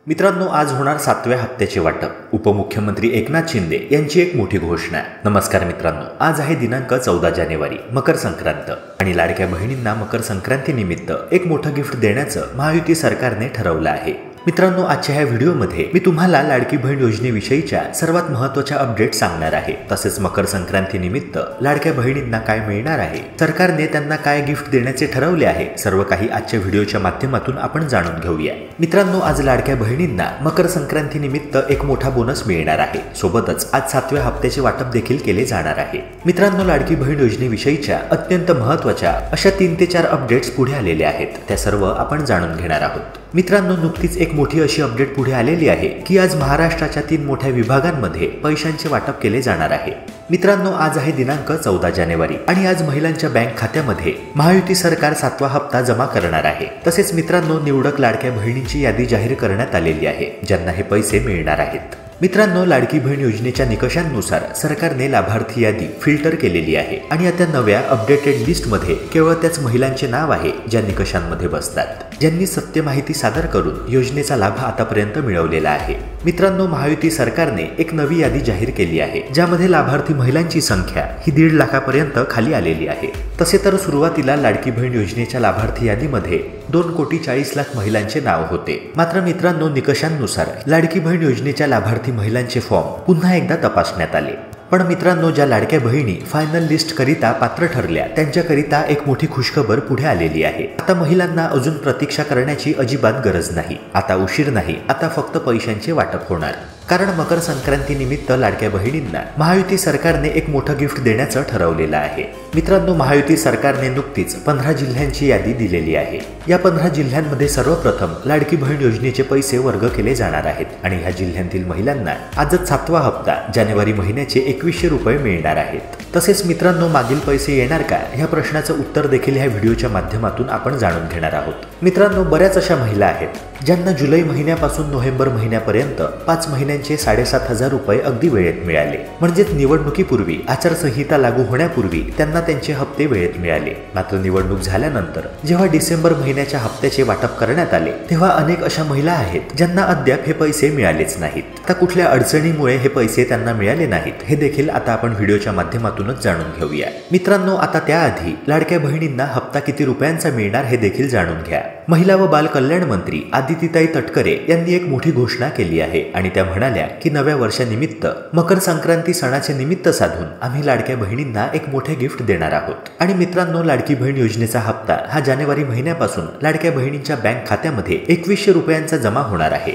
मित्रांनो, आज होणार 7व्या हप्त्याचे वाटप. उपमुख्यमंत्री एकनाथ शिंदे यांची एक मोठी घोषणा. नमस्कार मित्रांनो, आज आहे दिनांक 14 जानेवारी, मकर संक्रांत. आणि लाडक्या बहिणींना मकर संक्रांतीनिमित्त एक मोठं गिफ्ट देण्याचं महायुती सरकारने ठरवलं आहे. मित्रांनो, आजच्या ह्या व्हिडिओमध्ये मी तुम्हाला लाडकी बहीण योजनेविषयीच्या सर्वात महत्त्वाच्या अपडेट सांगणार आहे. तसेच मकर संक्रांतीनिमित्त लाडक्या बहिणींना काय मिळणार आहे, सरकारने त्यांना काय गिफ्ट देण्याचे ठरवले आहे, सर्व काही आजच्या व्हिडिओच्या माध्यमातून आपण जाणून घेऊया. मित्रांनो, आज लाडक्या बहिणींना मकर संक्रांतीनिमित्त एक मोठा बोनस मिळणार आहे. सोबतच आज 7व्या हप्त्याचे वाटप देखील केले जाणार आहे. मित्रांनो, लाडकी बहीण योजनेविषयीच्या अत्यंत महत्त्वाच्या अशा 3 ते 4 अपडेट्स पुढे आलेले आहेत. त्या सर्व आपण जाणून घेणार आहोत. मित्रांनो, नुकतीच एक मोठी अशी अपडेट पुढे आलेली आहे की आज महाराष्ट्राच्या 3 मोठ्या विभागांमध्ये पैशांचे वाटप केले जाणार आहे. मित्रांनो, आज आहे दिनांक 14 जानेवारी आणि आज महिलांच्या बँक खात्यामध्ये महायुती सरकार 7वा हप्ता जमा करणार आहे. तसेच मित्रांनो, निवडक लाडक्या बहिणींची यादी जाहीर करण्यात आलेली आहे, ज्यांना हे पैसे मिळणार आहेत. मित्रांनो, लाडकी बहीण योजनेच्या निकषांनुसार सरकारने लाभार्थी यादी फिल्टर केलेली आहे आणि आता नव्या अपडेटेड लिस्टमध्ये केवळ त्याच महिलांचे नाव आहे ज्या निकषांमध्ये बसतात, ज्यांनी सत्य माहिती सादर करून योजनेचा लाभ आतापर्यंत मिळवलेला आहे. मित्रांनो, महायुती सरकारने एक नवी यादी जाहीर केली आहे, ज्यामध्ये लाभार्थी महिलांची संख्या ही 1.5 लाखापर्यंत खाली आलेली आहे. तसे तर सुरुवातीला लाडकी बहीण योजनेच्या लाभार्थी यादीमध्ये 2,40,00,000 महिलांचे नाव होते. मात्र मित्रांनो, निकषांनुसार लाडकी बहीण योजनेच्या लाभार्थी महिलांचे फॉर्म पुन्हा एकदा तपासण्यात आले. पण मित्रांनो, ज्या लाडक्या बहिणी फायनल लिस्ट करिता पात्र ठरल्या त्यांच्याकरिता एक मोठी खुशखबर पुढे आलेली आहे. आता महिलांना अजून प्रतीक्षा करण्याची अजिबात गरज नाही. आता उशीर नाही, आता फक्त पैशांचे वाटप होणार. कारण मकर संक्रांतीनिमित्त लाडक्या बहिणींना महायुती सरकारने एक मोठं गिफ्ट देण्याचं ठरवलेलं आहे. मित्रांनो, महायुती सरकारने नुकतीच 15 जिल्ह्यांची यादी दिलेली आहे. या 15 जिल्ह्यांमध्ये सर्वप्रथम लाडकी बहीण योजनेचे पैसे वर्ग केले जाणार आहेत आणि ह्या जिल्ह्यांतील महिलांना आजच 7वा हप्ता जानेवारी महिन्याचे 2100 रुपये मिळणार आहेत. तसेच मित्रांनो, मागील पैसे येणार का ह्या प्रश्नाचं उत्तर देखील ह्या व्हिडिओच्या माध्यमातून आपण जाणून घेणार आहोत. मित्रांनो, बऱ्याच अशा महिला आहेत ज्यांना जुलै महिन्यापासून नोव्हेंबर महिन्यापर्यंत 5 महिन्यांचे 7,500 रुपये अगदी वेळेत मिळाले. म्हणजेच निवडणुकीपूर्वी, आचारसंहिता लागू होण्यापूर्वी त्यांना त्यांचे हप्ते वेळेत मिळाले. मात्र निवडणूक झाल्यानंतर जेव्हा डिसेंबर महिन्याच्या हप्त्याचे वाटप करण्यात आले तेव्हा अनेक अशा महिला आहेत ज्यांना अद्याप हे पैसे मिळालेच नाहीत. आता कुठल्या अडचणीमुळे हे पैसे त्यांना मिळाले नाहीत हे देखील आता आपण व्हिडिओच्या माध्यमातूनच जाणून घेऊया. मित्रांनो, आता त्याआधी लाडक्या बहिणींना हप्ता किती रुपयांचा मिळणार हे देखील जाणून घ्या. महिला व बाल कल्याण मंत्री आदितीताई तटकरे यांनी एक मोठी घोषणा केली आहे आणि त्या म्हणाल्या की नव्या वर्षानिमित्त मकर संक्रांती सणाचे निमित्त साधून आम्ही लाडक्या बहिणींना एक मोठे गिफ्ट देणार आहोत. आणि मित्रांनो, लाडकी बहीण योजनेचा हप्ता हा जानेवारी महिन्यापासून लाडक्या बहिणींच्या बँक खात्यामध्ये 2100 रुपयांचा जमा होणार आहे.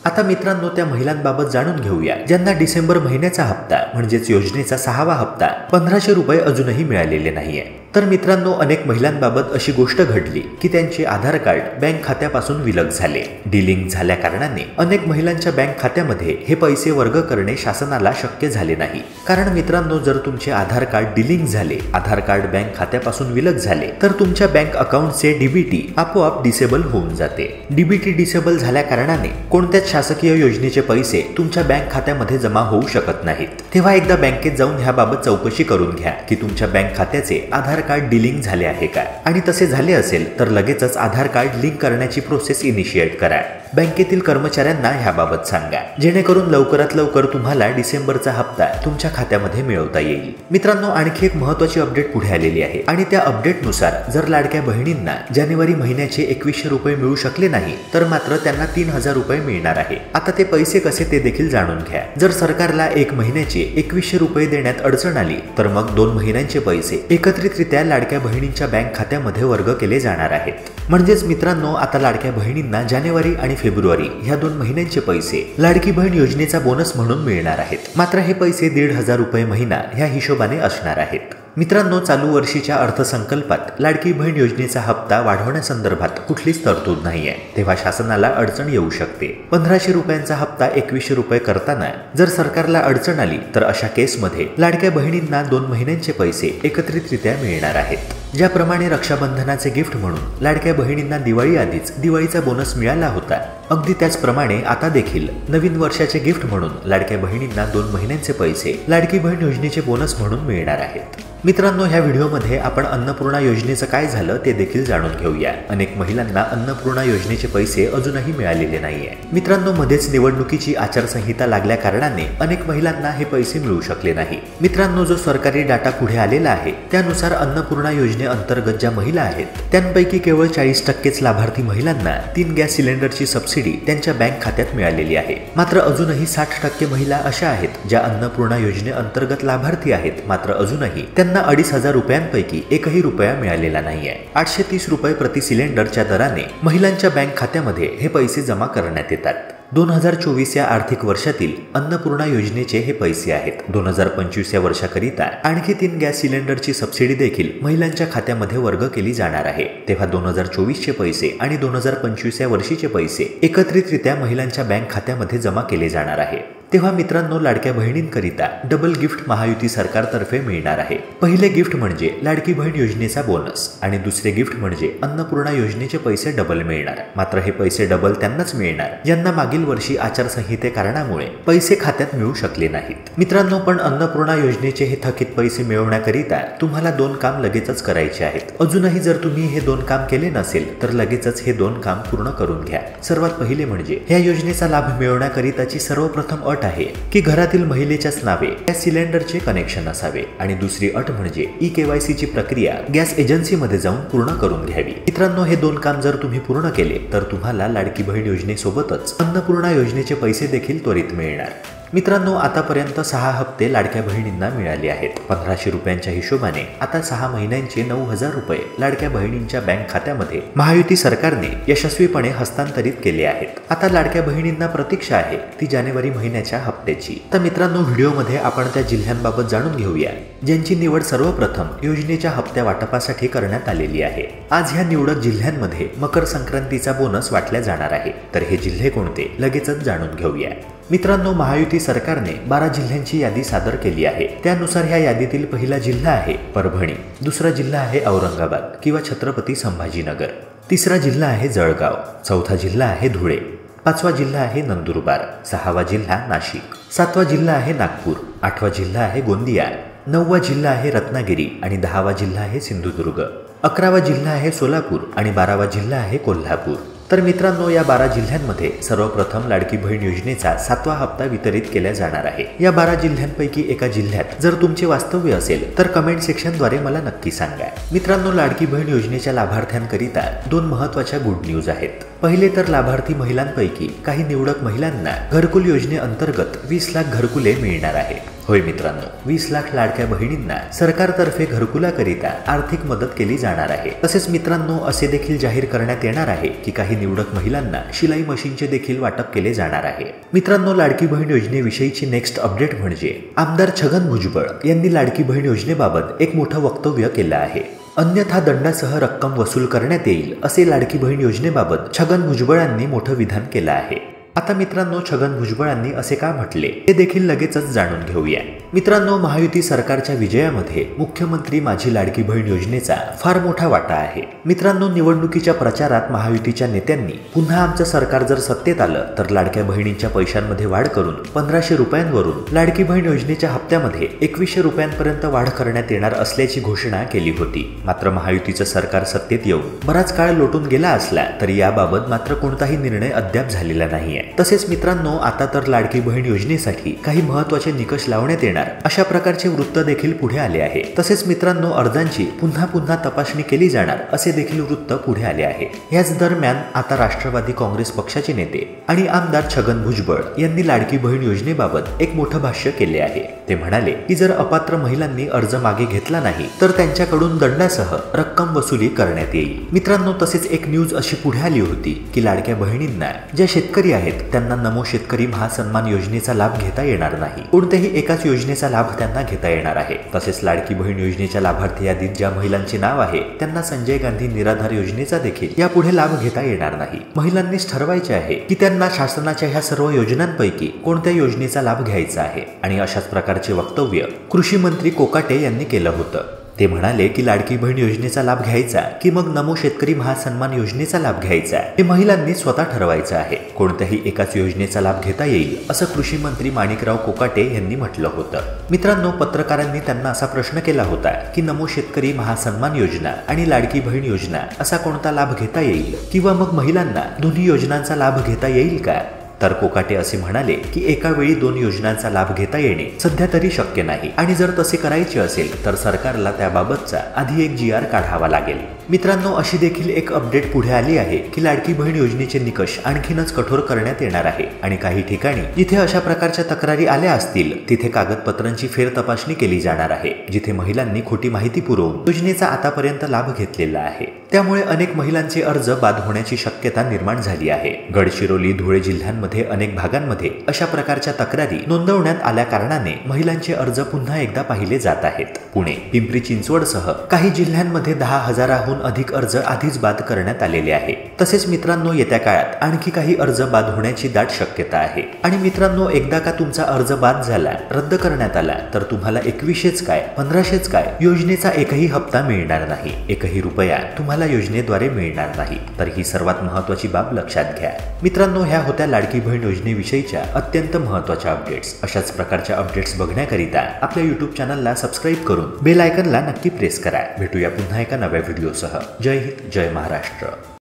आता मित्रांनो, त्या महिलांबाबत जाणून घेऊया ज्यांना डिसेंबर महिन्याचा हप्ता म्हणजेच योजनेचा 6वा हप्ता 1500 रुपये अजूनही मिळालेले नाहीये. तर मित्रांनो, अनेक महिलांबाबत अशी गोष्ट घडली की त्यांचे आधार कार्ड बँक खात्यापासून विलग झाले. डिलिंक झाल्या कारणाने अनेक महिलांच्या बँक खात्यामध्ये हे पैसे वर्ग करणे शासनाला शक्य झाले नाही. कारण मित्रांनो, जर तुमचे आधार कार्ड डिलिंक झाले, आधार कार्ड बँक खात्यापासून विलग झाले तर तुमच्या बँक अकाउंटचे डीबीटी आपोआप डिसेबल होऊन जाते. डीबीटी डिसेबल झाल्या कारणाने कोणत्याच शासकीय योजनेचे पैसे तुमच्या बँक खात्यामध्ये जमा होऊ शकत नाहीत. तेव्हा एकदा बँकेत जाऊन ह्याबाबत चौकशी करून घ्या की तुमच्या बँक खात्याचे आधार कार्ड डिलिंक झाले आहे का, आणि तसे झाले असेल तर लगेचच आधार कार्ड लिंक करण्याची प्रोसेस इनिशिएट करा. बँकेतील कर्मचाऱ्यांना ह्याबाबत सांगा, जेणेकरून लवकरात लवकर तुम्हाला डिसेंबरचा हप्ता तुमच्या खात्यामध्ये मिळवता येईल. मित्रांनो, आणखी एक महत्त्वाची अपडेट पुढे आलेली आहे आणि त्या अपडेटनुसार जर लाडक्या बहिणींना जानेवारी महिन्याचे 2100 रुपये मिळू शकले नाही तर मात्र त्यांना 3000 रुपये मिळणार आहे. आता ते पैसे कसे ते देखील जाणून घ्या. जर सरकारला 1 महिन्याचे 2100 रुपये देण्यात अडचण आली तर मग 2 महिन्यांचे पैसे एकत्रितरित्या लाडक्या बहिणींच्या बँक खात्यामध्ये वर्ग केले जाणार आहेत. म्हणजेच मित्रांनो, आता लाडक्या बहिणींना जानेवारी आणि फेब्रुवारी ह्या 2 महिन्यांचे पैसे लाडकी बहीण योजनेचा बोनस म्हणून मिळणार आहेत. मात्र हे पैसे 1,500 रुपये महिना ह्या हिशोबाने असणार आहेत. मित्रांनो, चालू वर्षीच्या अर्थसंकल्पात लाडकी बहीण योजनेचा हप्ता वाढवण्यासंदर्भात कुठलीच तरतूद नाहीये. तेव्हा शासनाला अडचण येऊ शकते. 1500 रुपयांचा हप्ता 2100 रुपये करताना जर सरकारला अडचण आली तर अशा केसमध्ये लाडक्या बहिणींना 2 महिन्यांचे पैसे एकत्रितरित्या मिळणार आहेत. ज्याप्रमाणे रक्षाबंधनाचे गिफ्ट म्हणून लाडक्या बहिणींना दिवाळी आधीच दिवाळीचा बोनस मिळाला होता, अगदी त्याचप्रमाणे आता देखील नवीन वर्षाचे गिफ्ट म्हणून लाडक्या बहिणींना 2 महिन्यांचे पैसे लाडकी बहीण योजनेचे बोनस म्हणून मिळणार आहेत। मित्रांनो, ह्या व्हिडिओमध्ये आपण अन्नपूर्णा योजनेचं काय झालं ते देखील जाणून घेऊया। अनेक महिलांना अन्नपूर्णा योजनेचे पैसे अजूनही मिळालेले नाहीये। मित्रांनो, मध्येच निवडणुकीची आचारसंहिता लागल्या कारणाने अनेक महिलांना हे पैसे मिळू शकले नाही। मित्रांनो, जो सरकारी डाटा पुढे आलेला आहे त्यानुसार अन्नपूर्णा योजनेअंतर्गत ज्या महिला आहेत त्यांपैकी केवळ 40%च लाभार्थी महिलांना 3 गॅस सिलेंडरची सबसिडी त्यांच्या बँक खात्यात मिळालेली आहे। मात्र अजूनही 60% महिला अशा आहेत ज्या अन्नपूर्णा योजनेअंतर्गत लाभार्थी आहेत, मात्र अजूनही त्यांना 2,500 रुपयांपैकी एकही रुपया मिळालेला नाहीये। 830 रुपये प्रति सिलेंडरच्या दराने महिलांच्या बँक खात्यामध्ये हे पैसे जमा करण्यात येतात। 2024 या आर्थिक वर्षातील अन्नपूर्णा योजनेचे हे पैसे आहेत। 2025 या वर्षाकरिता आणखी 3 गॅस सिलेंडरची सबसिडी देखील महिलांच्या खात्यामध्ये वर्ग केली जाणार आहे। तेव्हा 2024 चे पैसे आणि 2025 या वर्षीचे पैसे एकत्रितरित्या महिलांच्या बँक खात्यामध्ये जमा केले जाणार आहे। तेव्हा मित्रांनो, लाडक्या बहिणींकरिता डबल गिफ्ट महायुती सरकारतर्फे मिळणार आहे। पहिले गिफ्ट म्हणजे लाडकी बहीण योजनेचा बोनस आणि दुसरे गिफ्ट म्हणजे अन्नपूर्णा योजनेचे पैसे डबल मिळणार। मात्र हे पैसे डबल त्यांनाच मिळणार ज्यांना मागील वर्षी आचारसंहिते कारणामुळे पैसे खात्यात मिळू शकले नाहीत। मित्रांनो, पण अन्नपूर्णा योजनेचे हे थकीत पैसे मिळवण्याकरिता तुम्हाला 2 काम लगेचच करायचे आहेत। अजूनही जर तुम्ही हे 2 काम केले नसेल तर लगेचच हे 2 काम पूर्ण करून घ्या। सर्वात पहिले म्हणजे या योजनेचा लाभ मिळवण्याकरिताची सर्वप्रथम आहे की घरातील महिलेच्याच नावे गॅस सिलेंडरचे कनेक्शन असावे आणि दुसरी अट म्हणजे ई-केवायसी ची प्रक्रिया गॅस एजन्सीमध्ये जाऊन पूर्ण करून घ्यावी। मित्रांनो, हे 2 काम जर तुम्ही पूर्ण केले तर तुम्हाला लाडकी बहीण योजनेसोबतच अन्नपूर्णा योजनेचे पैसे देखील त्वरित मिळणार। मित्रांनो, आतापर्यंत 6 हप्ते लाडक्या बहिणींना मिळाले आहेत। 1500 रुपयांच्या हिशोबाने आता 6 महिन्यांचे 9,000 रुपये लाडक्या बहिणींच्या बँक खात्यामध्ये महायुती सरकारने यशस्वीपणे हस्तांतरित केले आहेत। आता लाडक्या बहिणींना प्रतीक्षा आहे ती जानेवारी महिन्याच्या हप्त्याची। तर मित्रांनो, व्हिडिओमध्ये आपण त्या जिल्ह्यांबाबत जाणून घेऊया ज्यांची निवड सर्वप्रथम योजनेच्या हप्त्या वाटपासाठी करण्यात आलेली आहे। आज ह्या निवडक जिल्ह्यांमध्ये मकर संक्रांतीचा बोनस वाटला जाणार आहे। तर हे जिल्हे कोणते लगेचच जाणून घेऊया। मित्रांनो, महायुती सरकारने 12 जिल्ह्यांची यादी सादर केली आहे। त्यानुसार ह्या यादीतील पहिला जिल्हा आहे परभणी, दुसरा जिल्हा आहे औरंगाबाद किंवा छत्रपती संभाजीनगर, तिसरा जिल्हा आहे जळगाव, चौथा जिल्हा आहे धुळे, 5वा जिल्हा आहे नंदुरबार, 6वा जिल्हा नाशिक, 7वा जिल्हा आहे नागपूर, 8वा जिल्हा आहे गोंदिया, 9वा जिल्हा आहे रत्नागिरी आणि 10वा जिल्हा आहे सिंधुदुर्ग, 11वा जिल्हा आहे सोलापूर आणि 12वा जिल्हा आहे कोल्हापूर। तर मित्रांनो, या 12 जिल्ह्यांमध्ये सर्वप्रथम लाडकी बहीण योजनेचा 7वा हप्ता वितरित केला जाणार आहे। या 12 जिल्ह्यांपैकी एका जिल्ह्यात जर तुमचे वास्तव्य असेल तर कमेंट सेक्शनद्वारे मला नक्की सांगा। मित्रांनो, लाडकी बहीण योजनेच्या लाभार्थ्यांकरिता 2 महत्त्वाच्या गुड न्यूज आहेत। पहिले तर लाभार्थी महिलांपैकी काही निवडक महिलांना घरकुल योजनेअंतर्गत 20 लाख घरकुले मिळणार आहे। होय मित्रांनो, 20 लाख लाडक्या बहिणींना सरकारतर्फे घरकुलाकरिता आर्थिक मदत केली जाणार आहे। तसेच मित्रांनो, असे देखील जाहीर करण्यात येणार आहे की काही निवडक महिलांना शिलाई मशीनचे देखील वाटप केले जाणार आहे। मित्रांनो, लाडकी बहीण योजनेविषयीची नेक्स्ट अपडेट म्हणजे आमदार छगन भुजबळ यांनी लाडकी बहीण योजनेबाबत एक मोठं वक्तव्य केलं आहे। अन्यथा दंडासह रक्कम वसूल करण्यात येईल असे लाडकी बहीण योजनेबाबत छगन भुजबळांनी मोठं विधान केलं आहे। आता मित्रांनो, छगन भुजबळांनी असे का म्हटले हे देखील लगेचच जाणून घेऊया। मित्रांनो, महायुती सरकारच्या विजयामध्ये मुख्यमंत्री माझी लाडकी बहीण योजनेचा फार मोठा वाटा आहे। मित्रांनो, निवडणुकीच्या प्रचारात महायुतीच्या नेत्यांनी पुन्हा आमचं सरकार जर सत्तेत आलं तर लाडक्या बहिणींच्या पैशांमध्ये वाढ करून 1500 रुपयांवरून लाडकी बहीण योजनेच्या हप्त्यामध्ये 2100 रुपयांपर्यंत वाढ करण्यात येणार असल्याची घोषणा केली होती। मात्र महायुतीचं सरकार सत्तेत येऊन बराच काळ लोटून गेला असला तरी याबाबत मात्र कोणताही निर्णय अद्याप झालेला नाहीये। तसेच मित्रांनो, आता तर लाडकी बहीण योजनेसाठी काही महत्त्वाचे निकष लावण्यात येणार अशा प्रकारचे वृत्त देखील पुढे आले आहे। तसेच मित्रांनो, अर्जांची पुन्हा तपासणी केली जाणार असे देखील वृत्त पुढे आले आहे। याच दरम्यान आता राष्ट्रवादी काँग्रेस पक्षाचे नेते आणि आमदार छगन भुजबळ यांनी लाडकी बहीण योजनेबाबत एक मोठं भाष्य केले आहे। ते म्हणाले की जर अपात्र महिलांनी अर्ज मागे घेतला नाही तर त्यांच्याकडून दंडासह रक्कम वसुली करण्यात येईल। मित्रांनो, तसेच एक न्यूज अशी पुढे आली होती की लाडक्या बहिणींना ज्या शेतकरी आहेत त्यांना नमो शेतकरी महासन्मान योजनेचा लाभ घेता येणार नाही। कोणत्याही एकाच योजनेचा लाभ त्यांना घेता येणार आहे। तसेच लाडकी बहीण योजनेच्या लाभार्थी यादीत ज्या महिलांचे नाव आहे त्यांना संजय गांधी निराधार योजनेचा देखील यापुढे लाभ घेता येणार नाही। महिलांनीच ठरवायचे आहे की त्यांना शासनाच्या ह्या सर्व योजनांपैकी कोणत्या योजनेचा लाभ घ्यायचा आहे आणि अशाच प्रकारचे वक्तव्य कृषी मंत्री कोकाटे यांनी केलं होतं। ते म्हणाले की लाडकी बहीण योजनेचा लाभ घ्यायचा की मग नमो शेतकरी महासन्मान योजनेचा लाभ घ्यायचा हे महिलांनी स्वतः ठरवायचं आहे. कोणत्याही एकाच योजनेचा लाभ घेता येईल असं कृषी मंत्री माणिकराव कोकाटे यांनी म्हटलं होतं. मित्रांनो, पत्रकारांनी त्यांना असा प्रश्न केला होता की नमो शेतकरी महासन्मान योजना आणि लाडकी बहीण योजना असा कोणता लाभ घेता येईल किंवा मग महिलांना दोन्ही योजनांचा लाभ घेता येईल का? तर कोकाटे असे म्हणाले की एका वेळी 2 योजनांचा लाभ घेता येणे सध्या तरी शक्य नाही आणि जर तसे करायचे असेल तर सरकारला त्याबाबतचा आधी एक GR काढावा लागेल. मित्रांनो, अशी देखील एक अपडेट पुढे आली आहे की लाडकी बहीण योजनेचे निकष आणखीनच कठोर करण्यात येणार आहे आणि काही ठिकाणी जिथे अशा प्रकारच्या तक्रारी आल्या असतील तिथे कागदपत्रांची फेर तपासणी केली जाणार आहे, जिथे महिलांनी खोटी माहिती पुरवून योजनेचा आतापर्यंत लाभ घेतलेला आहे. त्यामुळे अनेक महिलांचे अर्ज बाद होण्याची शक्यता निर्माण झाली आहे. गडचिरोली, धुळे जिल्ह्यांमध्ये अनेक भागांमध्ये अशा प्रकारच्या तक्रारी नोंदवण्यात आल्या कारणाने महिलांचे अर्ज पुन्हा एकदा पाहिले जात आहेत. पुणे, पिंपरी चिंचवडसह काही जिल्ह्यांमध्ये 10,000हून अधिक अर्ज आधीच बाद करण्यात आलेले आहे. तसेच मित्रांनो, येत्या काळात आणखी काही अर्ज बाद होण्याची दाट शक्यता आहे. आणि मित्रांनो, एकदा का तुमचा अर्ज बाद झाला, रद्द करण्यात आला तर तुम्हाला 2100च काय 1500च काय योजनेचा एकही हप्ता मिळणार नाही. एकही रुपया तुम्हाला योजनेद्वारे मिळणार नाही. तर ही सर्वात महत्त्वाची बाब लक्षात घ्या. मित्रांनो, ह्या होत्या लाडकी बहीण योजनेविषयीच्या अत्यंत महत्त्वाच्या अपडेट्स. अशाच प्रकारच्या अपडेट्स बघण्याकरिता आपल्या YouTube चॅनलला सबस्क्राईब करून बेल आयकनला नक्की प्रेस करा. भेटूया पुन्हा एका नव्या व्हिडिओसह. जय हिंद, जय महाराष्ट्र.